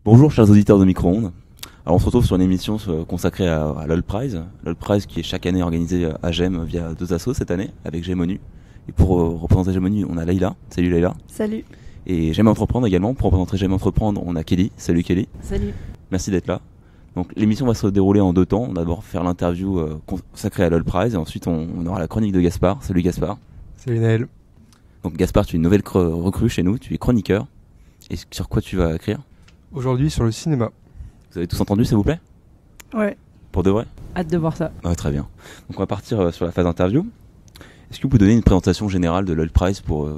Bonjour chers auditeurs de Micro-ondes. Alors on se retrouve sur une émission consacrée à l'All Prize. L'All Prize qui est chaque année organisée à GEM via deux assos cette année avec GEM ONU. Et pour représenter GEM ONU, on a Leïla. Salut Leïla. Salut. Et GEM Entreprendre également. Pour représenter GEM Entreprendre, on a Kelly. Salut Kelly. Salut. Merci d'être là. Donc l'émission va se dérouler en deux temps. On va d'abord faire l'interview consacrée à l'All Prize et ensuite on aura la chronique de Gaspard. Salut Gaspard. Salut Naël. Donc Gaspard, tu es une nouvelle recrue chez nous, tu es chroniqueur. Et sur quoi tu vas écrire ? Aujourd'hui sur le cinéma. Vous avez tous entendu, s'il vous plaît ? Ouais. Pour de vrai ? Hâte de voir ça. Ouais, très bien. Donc on va partir sur la phase interview. Est-ce que vous pouvez donner une présentation générale de l'All Prize pour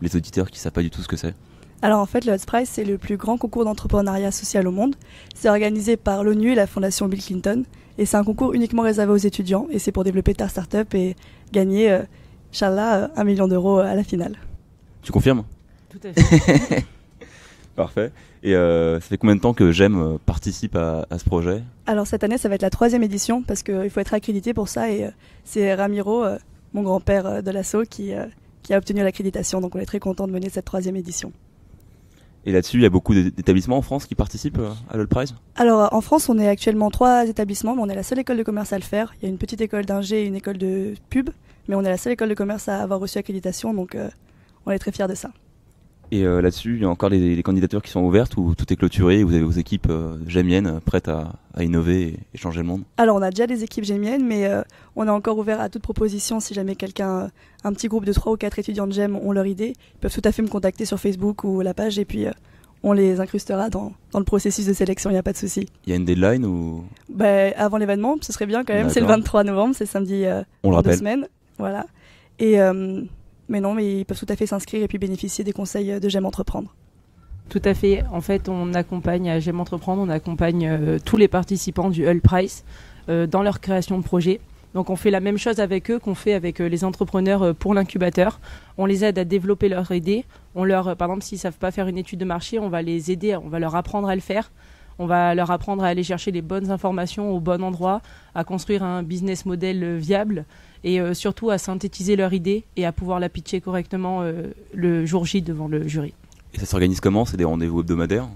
les auditeurs qui ne savent pas du tout ce que c'est ? Alors en fait, le All Prize, c'est le plus grand concours d'entrepreneuriat social au monde. C'est organisé par l'ONU et la fondation Bill Clinton. Et c'est un concours uniquement réservé aux étudiants. Et c'est pour développer ta start-up et gagner, Inch'Allah, 1 million d'euros à la finale. Tu confirmes ? Tout à fait. Parfait. Et ça fait combien de temps que GEM participe à ce projet ? Alors cette année, ça va être la 3e édition parce qu'il faut être accrédité pour ça. Et c'est Ramiro, mon grand-père de l'asso, qui a obtenu l'accréditation. Donc on est très content de mener cette 3e édition. Et là-dessus, il y a beaucoup d'établissements en France qui participent à l'All Prize ? Alors en France, on est actuellement 3 établissements, mais on est la seule école de commerce à le faire. Il y a une petite école d'ingé et une école de pub, mais on est la seule école de commerce à avoir reçu accréditation, donc on est très fiers de ça. Et là-dessus, il y a encore les candidatures qui sont ouvertes ou tout est clôturé et vous avez vos équipes gémiennes prêtes à innover et changer le monde ? Alors on a déjà des équipes gémiennes, mais on est encore ouvert à toute proposition. Si jamais quelqu'un, un petit groupe de 3 ou 4 étudiants de GEM ont leur idée, ils peuvent tout à fait me contacter sur Facebook ou la page et puis on les incrustera dans le processus de sélection, il n'y a pas de souci. Il y a une deadline ou... Avant l'événement, ce serait bien quand même. D'accord. C'est le 23 novembre, c'est samedi On le dans 2 rappelle. semaines. Voilà. Et... mais non, mais ils peuvent tout à fait s'inscrire et puis bénéficier des conseils de GEM Entreprendre. Tout à fait. En fait, on accompagne à GEM Entreprendre, on accompagne tous les participants du All Prize dans leur création de projet. Donc on fait la même chose avec eux qu'on fait avec les entrepreneurs pour l'incubateur. On les aide à développer leur idée. Par exemple, s'ils ne savent pas faire une étude de marché, on va les aider, on va leur apprendre à le faire. On va leur apprendre à aller chercher les bonnes informations au bon endroit, à construire un business model viable et surtout à synthétiser leur idée et à pouvoir la pitcher correctement le jour J devant le jury. Et ça s'organise comment ? C'est des rendez-vous hebdomadaires ?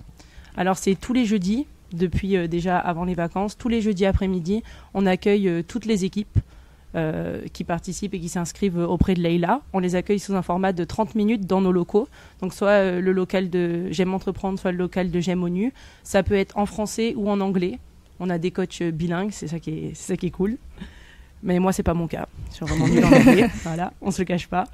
Alors c'est tous les jeudis, depuis déjà avant les vacances, tous les jeudis après-midi, on accueille toutes les équipes qui participent et qui s'inscrivent auprès de Leïla. On les accueille sous un format de 30 minutes dans nos locaux, donc soit le local de GEM Entreprendre, soit le local de GEM ONU. Ça peut être en français ou en anglais. On a des coachs bilingues, c'est ça qui est cool. Mais moi, c'est pas mon cas. Je suis vraiment nulle en anglais. Voilà, on se le cache pas.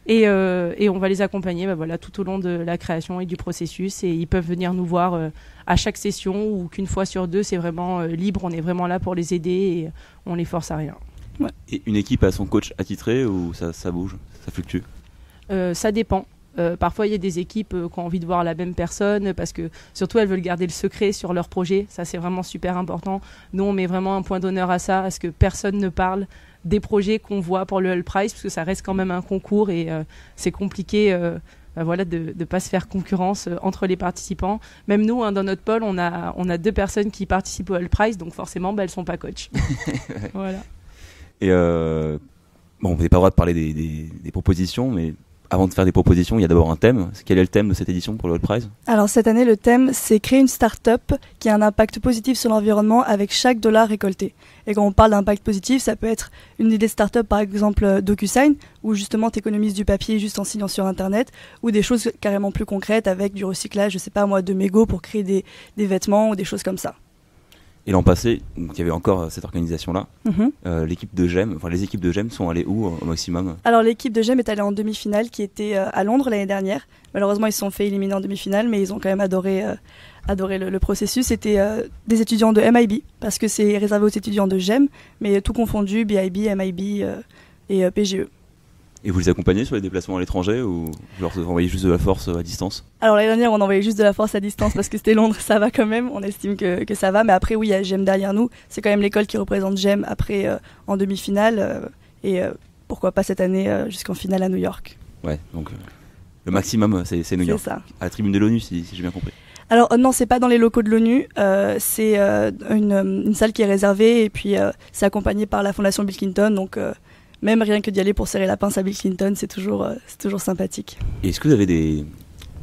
Et on va les accompagner tout au long de la création et du processus. Et ils peuvent venir nous voir à chaque session ou qu'une fois sur 2, c'est vraiment libre. On est vraiment là pour les aider et on les force à rien. Ouais. Et une équipe a son coach attitré ou ça bouge ? Ça fluctue ? Ça dépend. Parfois, il y a des équipes qui ont envie de voir la même personne parce que surtout, elles veulent garder le secret sur leur projet. Ça, c'est vraiment super important. Nous, on met vraiment un point d'honneur à ça, à ce que personne ne parle des projets qu'on voit pour le All Prize parce que ça reste quand même un concours et c'est compliqué de ne pas se faire concurrence entre les participants. Même nous, dans notre pôle, on a 2 personnes qui participent au All Prize, donc forcément, elles ne sont pas coachs. Voilà. Et vous n'avez pas le droit de parler des propositions, mais avant de faire des propositions, il y a d'abord un thème. Quel est le thème de cette édition pour le All Prize ? Alors cette année, le thème, c'est créer une start-up qui a un impact positif sur l'environnement avec chaque dollar récolté. Et quand on parle d'impact positif, ça peut être une idée de start-up, par exemple DocuSign, où justement tu économises du papier juste en signant sur Internet, ou des choses carrément plus concrètes avec du recyclage, de mégots pour créer des vêtements ou des choses comme ça. Et l'an passé, donc, il y avait encore cette organisation-là. L'équipe de GEM, les équipes de GEM sont allées où au maximum ? Alors l'équipe de GEM est allée en demi-finale qui était à Londres l'année dernière. Malheureusement, ils se sont fait éliminer en demi-finale, mais ils ont quand même adoré le processus. C'était des étudiants de MIB, parce que c'est réservé aux étudiants de GEM, mais tout confondu, BIB, MIB et PGE. Et vous les accompagnez sur les déplacements à l'étranger ou vous leur envoyez juste de la force à distance ? Alors l'année dernière, on envoyait juste de la force à distance parce que c'était Londres, ça va quand même, on estime que ça va. Mais après, oui, il y a GEM derrière nous. C'est quand même l'école qui représente GEM après en demi-finale. Pourquoi pas cette année jusqu'en finale à New York. Ouais, donc le maximum, c'est New York. C'est ça. À la tribune de l'ONU, si j'ai bien compris. Alors non, c'est pas dans les locaux de l'ONU, c'est une salle qui est réservée et puis c'est accompagné par la fondation Bill Clinton, donc même rien que d'y aller pour serrer la pince à Bill Clinton, c'est toujours sympathique. Et est-ce que vous avez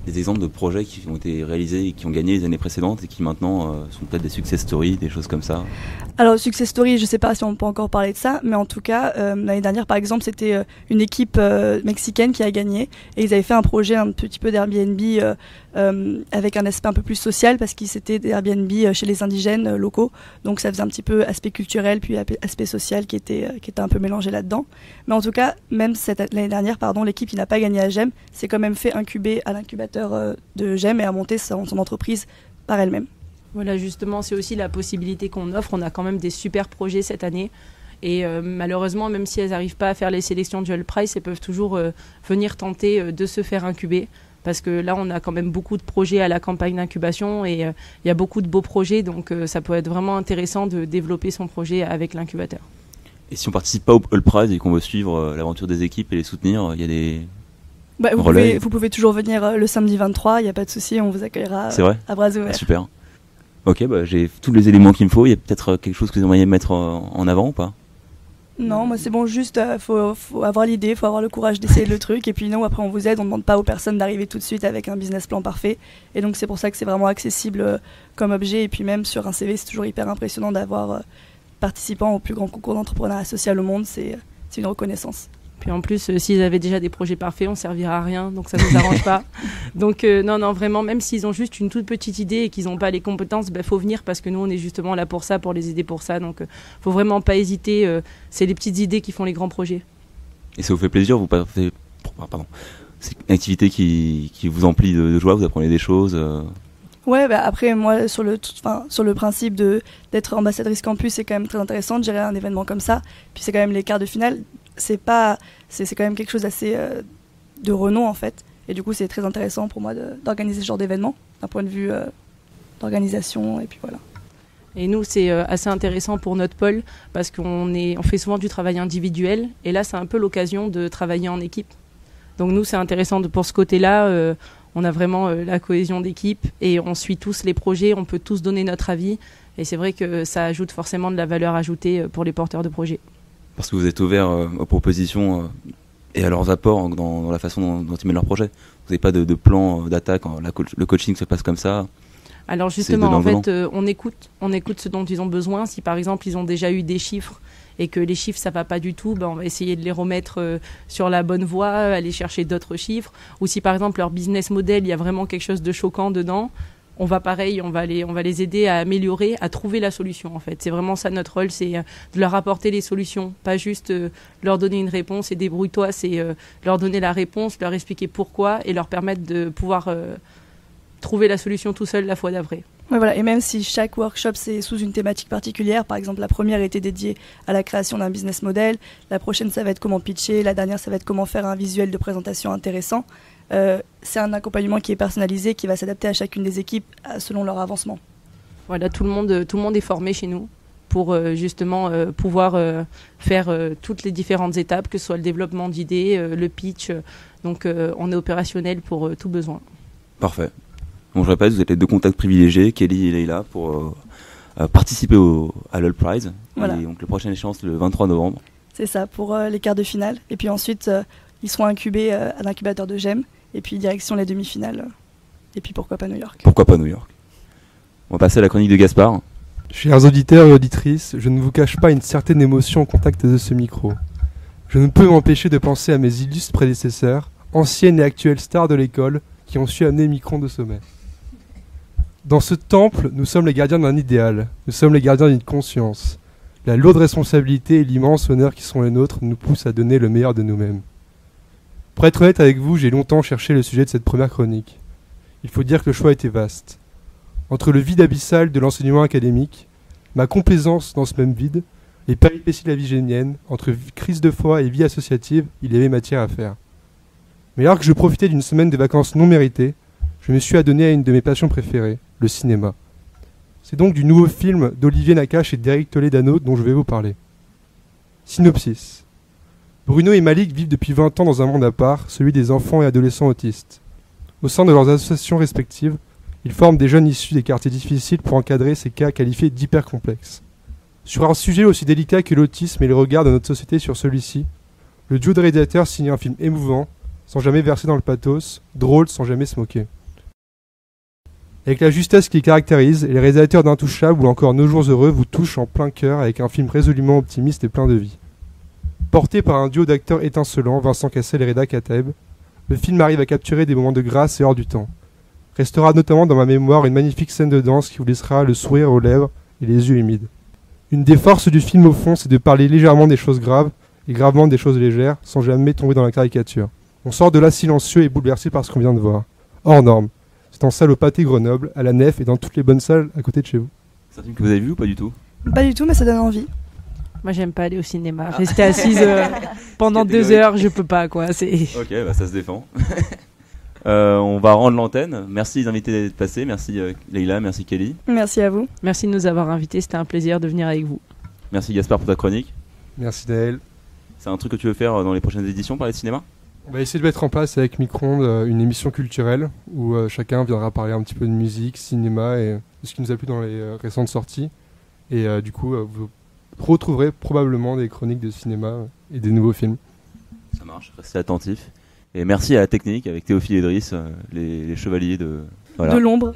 des exemples de projets qui ont été réalisés et qui ont gagné les années précédentes et qui maintenant sont peut-être des success stories, des choses comme ça? Alors, success story, je sais pas si on peut encore parler de ça, mais en tout cas, l'année dernière, par exemple, c'était une équipe mexicaine qui a gagné et ils avaient fait un projet un petit peu d'Airbnb avec un aspect un peu plus social parce qu'ils étaient des Airbnb chez les indigènes locaux, donc ça faisait un petit peu aspect culturel puis aspect social qui était un peu mélangé là-dedans. Mais en tout cas, même l'année dernière, l'équipe qui n'a pas gagné à GEM s'est quand même fait incuber à l'incubateur de GEM et a monté son entreprise par elle-même. Voilà, justement, c'est aussi la possibilité qu'on offre. On a quand même des super projets cette année. Et malheureusement, même si elles n'arrivent pas à faire les sélections du All Prize, elles peuvent toujours venir tenter de se faire incuber. Parce que là, on a quand même beaucoup de projets à la campagne d'incubation et il y a beaucoup de beaux projets. Donc, ça peut être vraiment intéressant de développer son projet avec l'incubateur. Et si on ne participe pas au All Prize et qu'on veut suivre l'aventure des équipes et les soutenir, il y a des... vous pouvez toujours venir le samedi 23, il n'y a pas de souci, on vous accueillera à bras ouverts. Super. Ok, j'ai tous les éléments qu'il me faut. Il y a peut-être quelque chose que vous aimeriez mettre en avant ou pas? Non, moi c'est bon, juste faut avoir l'idée, faut avoir le courage d'essayer le truc et puis nous après on vous aide, on ne demande pas aux personnes d'arriver tout de suite avec un business plan parfait et donc c'est pour ça que c'est vraiment accessible comme objet et puis même sur un CV c'est toujours hyper impressionnant d'avoir participant au plus grand concours d'entrepreneuriat social au monde, c'est une reconnaissance. Puis en plus, s'ils avaient déjà des projets parfaits, on ne servira à rien, donc ça ne nous arrange pas. Donc non, vraiment, même s'ils ont juste une toute petite idée et qu'ils n'ont pas les compétences, faut venir parce que nous, on est justement là pour ça, pour les aider pour ça. Donc faut vraiment pas hésiter, c'est les petites idées qui font les grands projets. Et ça vous fait plaisir, c'est une activité qui vous emplit de joie, vous apprenez des choses Ouais, après moi sur le principe d'être ambassadrice campus, c'est quand même très intéressant de gérer un événement comme ça. Puis c'est quand même les quarts de finale. C'est quand même quelque chose d'assez de renom en fait et du coup c'est très intéressant pour moi d'organiser ce genre d'événement d'un point de vue d'organisation et puis voilà. Et nous c'est assez intéressant pour notre pôle parce qu'on fait souvent du travail individuel et là c'est un peu l'occasion de travailler en équipe. Donc nous c'est intéressant pour ce côté-là, on a vraiment la cohésion d'équipe et on suit tous les projets, on peut tous donner notre avis et c'est vrai que ça ajoute forcément de la valeur ajoutée pour les porteurs de projets. Parce que vous êtes ouvert aux propositions et à leurs apports dans la façon dont ils mènent leur projet. Vous n'avez pas de plan d'attaque, le coaching se passe comme ça. Alors justement, en fait, on écoute ce dont ils ont besoin. Si par exemple, ils ont déjà eu des chiffres et que les chiffres, ça ne va pas du tout, on va essayer de les remettre sur la bonne voie, aller chercher d'autres chiffres. Ou si par exemple, leur business model, il y a vraiment quelque chose de choquant dedans, on va les aider à améliorer, à trouver la solution en fait. C'est vraiment ça notre rôle, c'est de leur apporter les solutions, pas juste leur donner une réponse et débrouille-toi, c'est leur donner la réponse, leur expliquer pourquoi et leur permettre de pouvoir trouver la solution tout seul la fois d'après. Ouais, voilà. Et même si chaque workshop c'est sous une thématique particulière, par exemple la première était dédiée à la création d'un business model, la prochaine ça va être comment pitcher, la dernière ça va être comment faire un visuel de présentation intéressant. C'est un accompagnement qui est personnalisé, qui va s'adapter à chacune des équipes selon leur avancement. Voilà, tout le monde est formé chez nous pour justement pouvoir faire toutes les différentes étapes, que ce soit le développement d'idées, le pitch. Donc on est opérationnel pour tout besoin. Parfait. Bon, je répète, vous êtes les deux contacts privilégiés, Kelly et Leïla, pour participer à l'All Prize. Voilà. Et donc le prochain échéance le 23 novembre. C'est ça, pour les quarts de finale. Et puis ensuite, ils seront incubés à l'incubateur de GEM. Et puis direction les demi-finales. Et puis pourquoi pas New York. Pourquoi pas New York. On va passer à la chronique de Gaspard. Chers auditeurs et auditrices, je ne vous cache pas une certaine émotion au contact de ce micro. Je ne peux m'empêcher de penser à mes illustres prédécesseurs, anciennes et actuelles stars de l'école, qui ont su amener Micron de sommet. Dans ce temple, nous sommes les gardiens d'un idéal, nous sommes les gardiens d'une conscience. La lourde responsabilité et l'immense honneur qui sont les nôtres nous poussent à donner le meilleur de nous-mêmes. Pour être honnête avec vous, j'ai longtemps cherché le sujet de cette première chronique. Il faut dire que le choix était vaste. Entre le vide abyssal de l'enseignement académique, ma complaisance dans ce même vide, les péripéties de la vie génienne, entre crise de foi et vie associative, il y avait matière à faire. Mais alors que je profitais d'une semaine de vacances non méritées, je me suis adonné à une de mes passions préférées, le cinéma. C'est donc du nouveau film d'Olivier Nakache et d'Éric Toledano dont je vais vous parler. Synopsis. Bruno et Malik vivent depuis 20 ans dans un monde à part, celui des enfants et adolescents autistes. Au sein de leurs associations respectives, ils forment des jeunes issus des quartiers difficiles pour encadrer ces cas qualifiés d'hyper complexes. Sur un sujet aussi délicat que l'autisme et le regard de notre société sur celui-ci, le duo de réalisateurs signe un film émouvant, sans jamais verser dans le pathos, drôle sans jamais se moquer. Avec la justesse qui les caractérise, les réalisateurs d'Intouchables ou encore Nos Jours Heureux vous touchent en plein cœur avec un film résolument optimiste et plein de vie. Porté par un duo d'acteurs étincelants, Vincent Cassel et Reda Kateb, le film arrive à capturer des moments de grâce et hors du temps. Restera notamment dans ma mémoire une magnifique scène de danse qui vous laissera le sourire aux lèvres et les yeux humides. Une des forces du film au fond, c'est de parler légèrement des choses graves et gravement des choses légères, sans jamais tomber dans la caricature. On sort de là silencieux et bouleversé par ce qu'on vient de voir. Hors norme. C'est en salle au Pâté Grenoble, à la Nef et dans toutes les bonnes salles à côté de chez vous. C'est un film que vous avez vu ou pas du tout? Pas du tout, mais ça donne envie. Moi, j'aime pas aller au cinéma. Rester assise pendant 2 heures, je peux pas, quoi. Ok, bah ça se défend. On va rendre l'antenne. Merci les invités d'être passés. Merci Leïla, merci Kelly. Merci à vous. Merci de nous avoir invités. C'était un plaisir de venir avec vous. Merci Gaspard pour ta chronique. Merci Naël. C'est un truc que tu veux faire dans les prochaines éditions, parler de cinéma? On va essayer de mettre en place avec Micro-ondes une émission culturelle où chacun viendra parler un petit peu de musique, cinéma et de ce qui nous a plu dans les récentes sorties. Et du coup, vous retrouverez probablement des chroniques de cinéma et des nouveaux films. Ça marche, restez attentifs. Et merci à la technique avec Théophile et Idriss, les chevaliers de... Voilà. De l'ombre.